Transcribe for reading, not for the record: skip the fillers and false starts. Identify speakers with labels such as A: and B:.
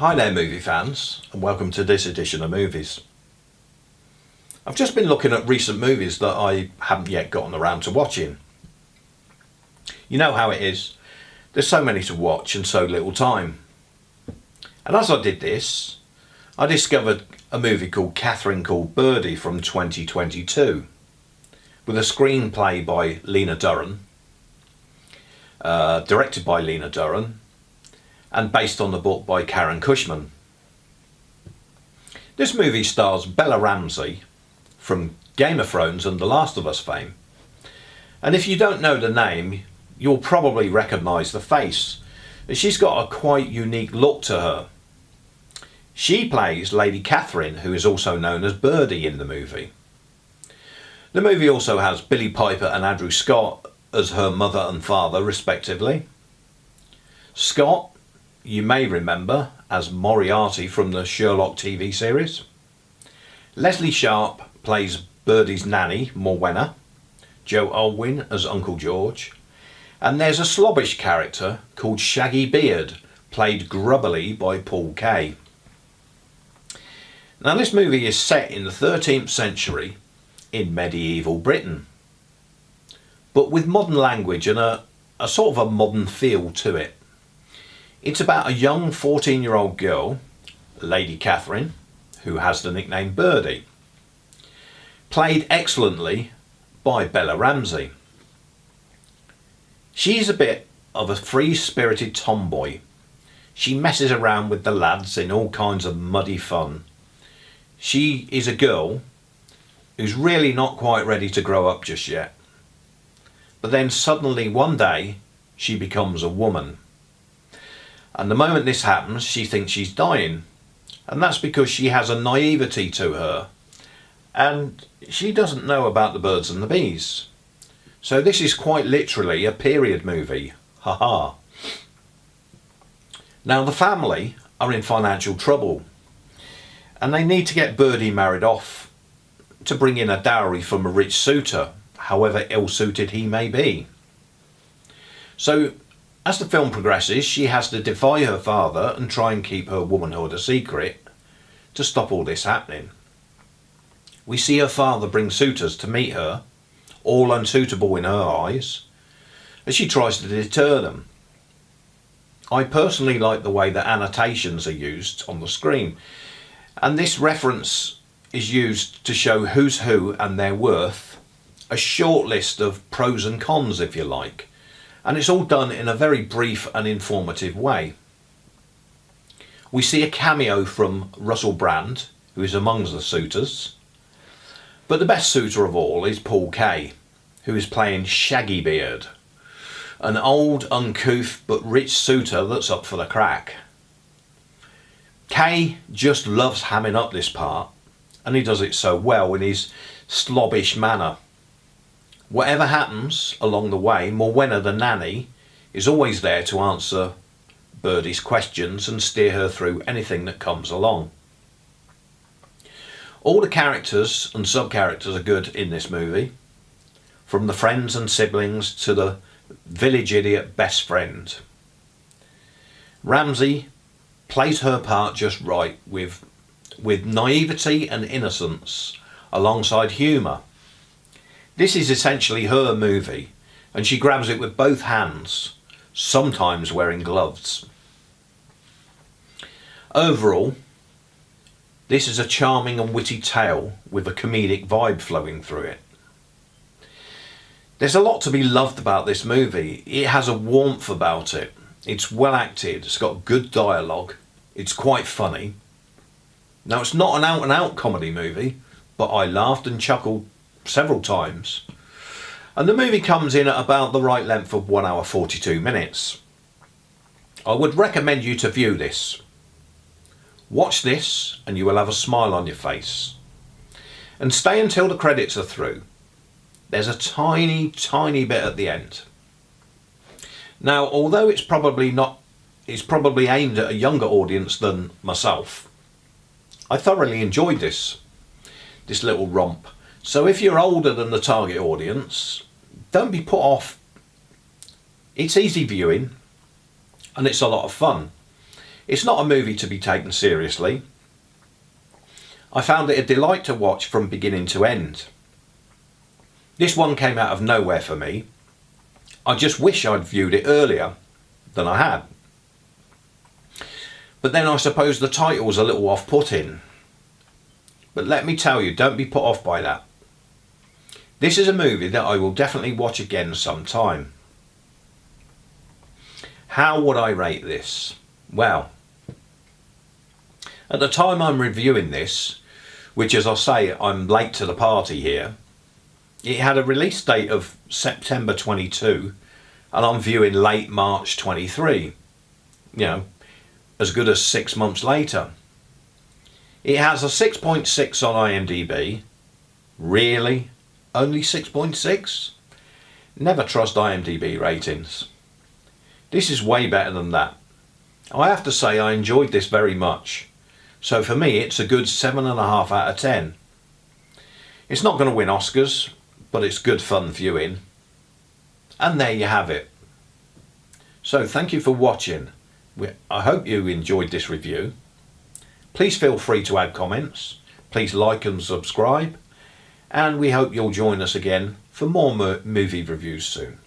A: Hi there movie fans, and welcome to this edition of Movies. I've just been looking at recent movies that I haven't yet gotten around to watching. You know how it is, there's so many to watch and so little time. And as I did this, I discovered a movie called Catherine Called Birdy from 2022, with a screenplay by Lena Dunham, directed by Lena Dunham, and based on the book by Karen Cushman. This movie stars Bella Ramsey from Game of Thrones and The Last of Us fame. And if you don't know the name, you'll probably recognise the face. She's got a quite unique look to her. She plays Lady Catherine, who is also known as Birdy in the movie. The movie also has Billy Piper and Andrew Scott as her mother and father respectively. Scott, you may remember as Moriarty from the Sherlock TV series. Leslie Sharp plays Birdy's nanny, Morwenna. Joe Alwyn as Uncle George. And there's a slobbish character called Shaggy Beard, played grubbily by Paul Kay. Now this movie is set in the 13th century in medieval Britain, but with modern language and a sort of a modern feel to it. It's about a young 14-year-old girl, Lady Catherine, who has the nickname Birdy, played excellently by Bella Ramsey. She's a bit of a free-spirited tomboy. She messes around with the lads in all kinds of muddy fun. She is a girl who's really not quite ready to grow up just yet. But then suddenly one day she becomes a woman. And the moment this happens, she thinks she's dying. And that's because she has a naivety to her. And she doesn't know about the birds and the bees. So this is quite literally a period movie. Haha. Now the family are in financial trouble. And they need to get Birdy married off to bring in a dowry from a rich suitor, however ill-suited he may be. So as the film progresses, she has to defy her father and try and keep her womanhood a secret to stop all this happening. We see her father bring suitors to meet her, all unsuitable in her eyes, as she tries to deter them. I personally like the way that annotations are used on the screen, and this reference is used to show who's who and their worth, a short list of pros and cons if you like. And it's all done in a very brief and informative way. We see a cameo from Russell Brand, who is amongst the suitors. But the best suitor of all is Paul Kay, who is playing Shaggy Beard, an old, uncouth but rich suitor that's up for the crack. Kay just loves hamming up this part, and he does it so well in his slobbish manner. Whatever happens along the way, Morwenna the nanny is always there to answer Birdy's questions and steer her through anything that comes along. All the characters and sub-characters are good in this movie, from the friends and siblings to the village idiot best friend. Ramsey plays her part just right with naivety and innocence alongside humour. This is essentially her movie, and she grabs it with both hands, sometimes wearing gloves. Overall, this is a charming and witty tale with a comedic vibe flowing through it. There's a lot to be loved about this movie. It has a warmth about it. It's well acted, it's got good dialogue, it's quite funny. Now it's not an out and out comedy movie, but I laughed and chuckled several times, and the movie comes in at about the right length of 1 hour 42 minutes. I would recommend you to view this. Watch this and you will have a smile on your face, and stay until the credits are through. There's a tiny bit at the end. Now although it's probably aimed at a younger audience than myself, I thoroughly enjoyed this little romp. So if you're older than the target audience, don't be put off. It's easy viewing and it's a lot of fun. It's not a movie to be taken seriously. I found it a delight to watch from beginning to end. This one came out of nowhere for me. I just wish I'd viewed it earlier than I had. But then I suppose the title's a little off-putting. But let me tell you, don't be put off by that. This is a movie that I will definitely watch again sometime. How would I rate this? Well, at the time I'm reviewing this, which as I say, I'm late to the party here, it had a release date of September 22 and I'm viewing late March 23. You know, as good as 6 months later. It has a 6.6 on IMDb. Really? Only 6.6? Never trust IMDb ratings. This is way better than that. I have to say I enjoyed this very much. So for me it's a good 7.5 out of 10. It's not going to win Oscars, but it's good fun viewing. And there you have it. So thank you for watching. I hope you enjoyed this review. Please feel free to add comments. Please like and subscribe. And we hope you'll join us again for more movie reviews soon.